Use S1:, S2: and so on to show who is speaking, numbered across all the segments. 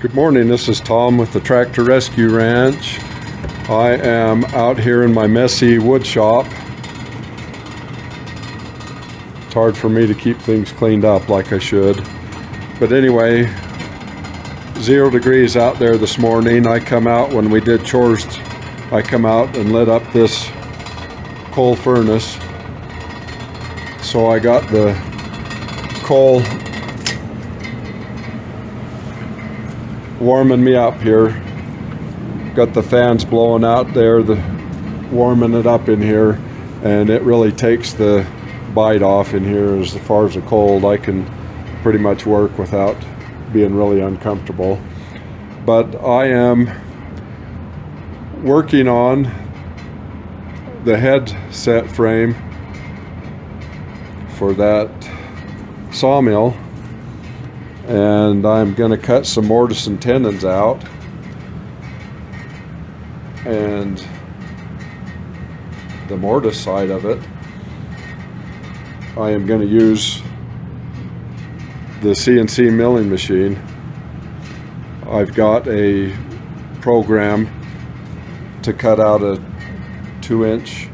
S1: Good morning, this is Tom with the Tractor Rescue Ranch. I am out here in my messy wood shop. It's hard for me to keep things cleaned up like I should. But anyway, 0 degrees out there this morning. I come out when we did chores. I come out and lit up this coal furnace. So I got the coal warming me up here. Got the fans blowing out there, warming it up in here, and it really takes the bite off in here. As far as the cold, I can pretty much work without being really uncomfortable. But I am working on the headset frame for that sawmill, and I'm going to cut some mortise and tendons out, and the mortise side of it I am going to use the CNC milling machine. I've got a program to cut out a 2-inch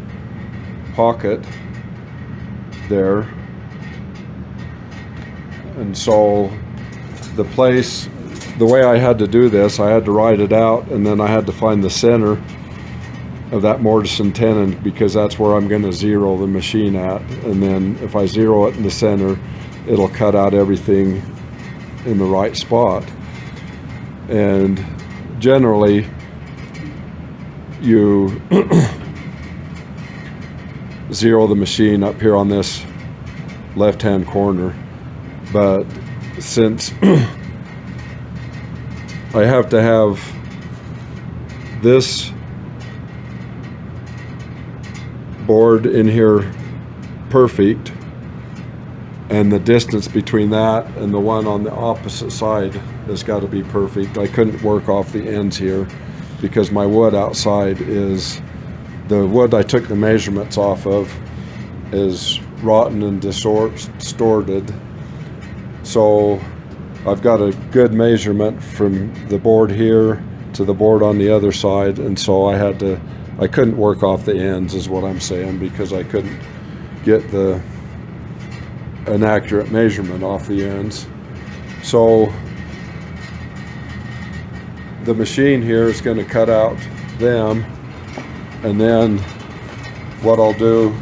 S1: pocket there, and so the way I had to do this, I had to write it out, and then I had to find the center of that mortise and tenon, because that's where I'm going to zero the machine at. And then if I zero it in the center, it'll cut out everything in the right spot. And generally you zero the machine up here on this left hand corner, but since I have to have this board in here perfect, and the distance between that and the one on the opposite side has got to be perfect. I couldn't work off the ends here because my wood outside is, the wood I took the measurements off of is rotten and distorted. So I've got a good measurement from the board here to the board on the other side, and so I couldn't work off the ends is what I'm saying, because I couldn't get an accurate measurement off the ends. So the machine here is going to cut out them, and then what I'll do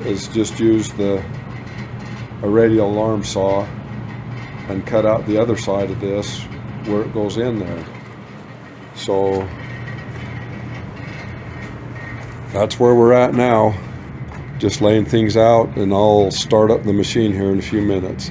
S1: is just use a radial arm saw and cut out the other side of this where it goes in there. So that's where we're at now, just laying things out, and I'll start up the machine here in a few minutes.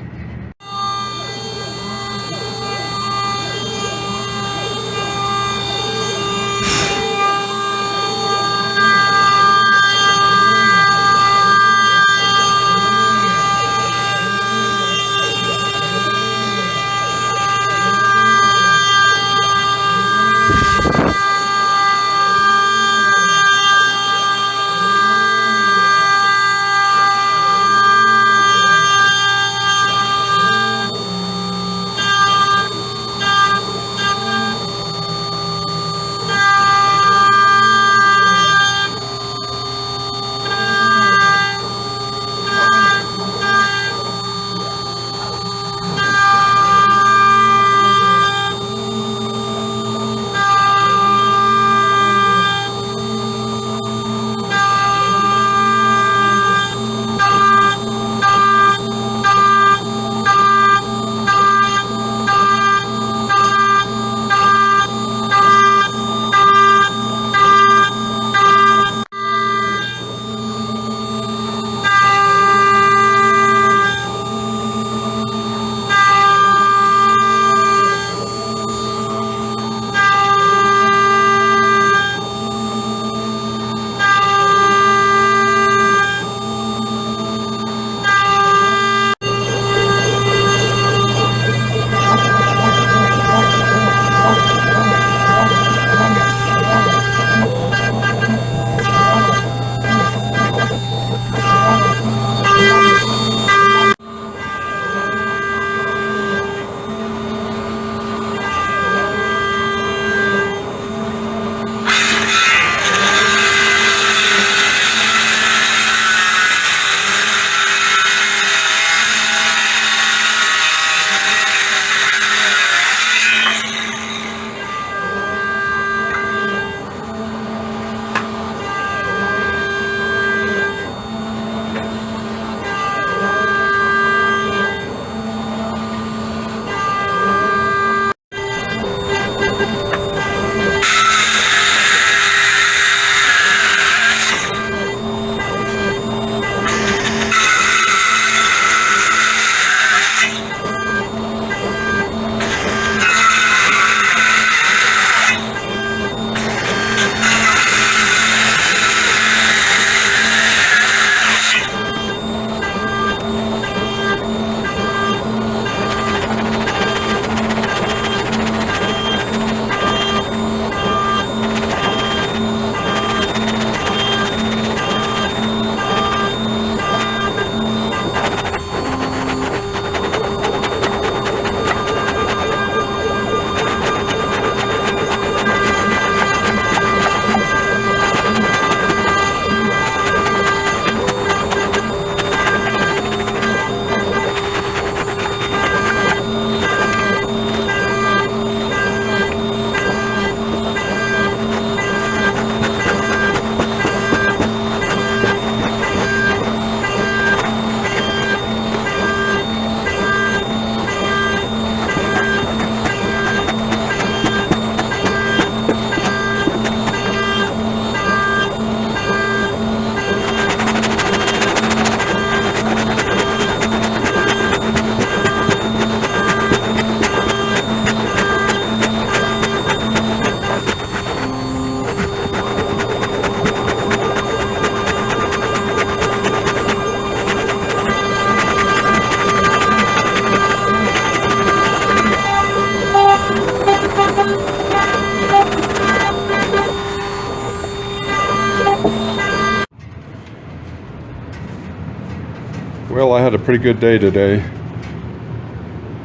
S1: Well, I had a pretty good day today.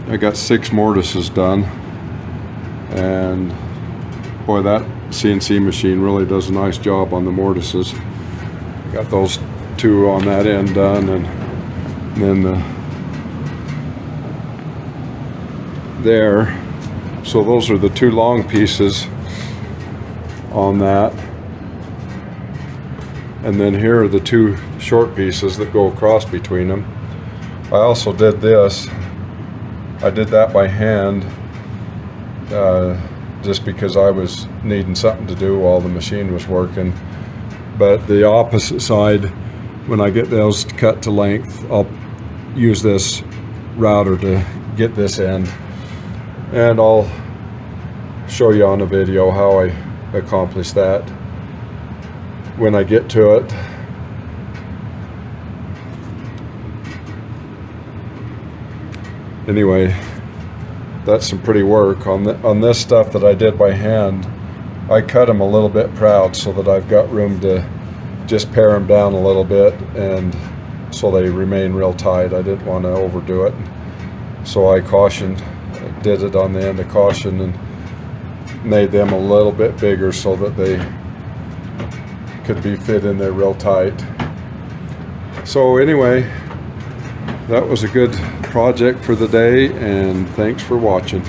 S1: I got 6 mortises done, and boy, that CNC machine really does a nice job on the mortises. Got those 2 on that end done, and then there. So those are the 2 long pieces on that, and then here are the 2 short pieces that go across between them. I also did this. I did that by hand, just because I was needing something to do while the machine was working. But the opposite side, when I get those cut to length, I'll use this router to get this end, and I'll show you on a video how I accomplish that when I get to it. Anyway, that's some pretty work on this stuff that I did by hand. I cut them a little bit proud so that I've got room to just pare them down a little bit, and so they remain real tight. I didn't want to overdo it, so I did it on the end of caution and made them a little bit bigger so that they could be fit in there real tight. So anyway, that was a good project for the day, and thanks for watching.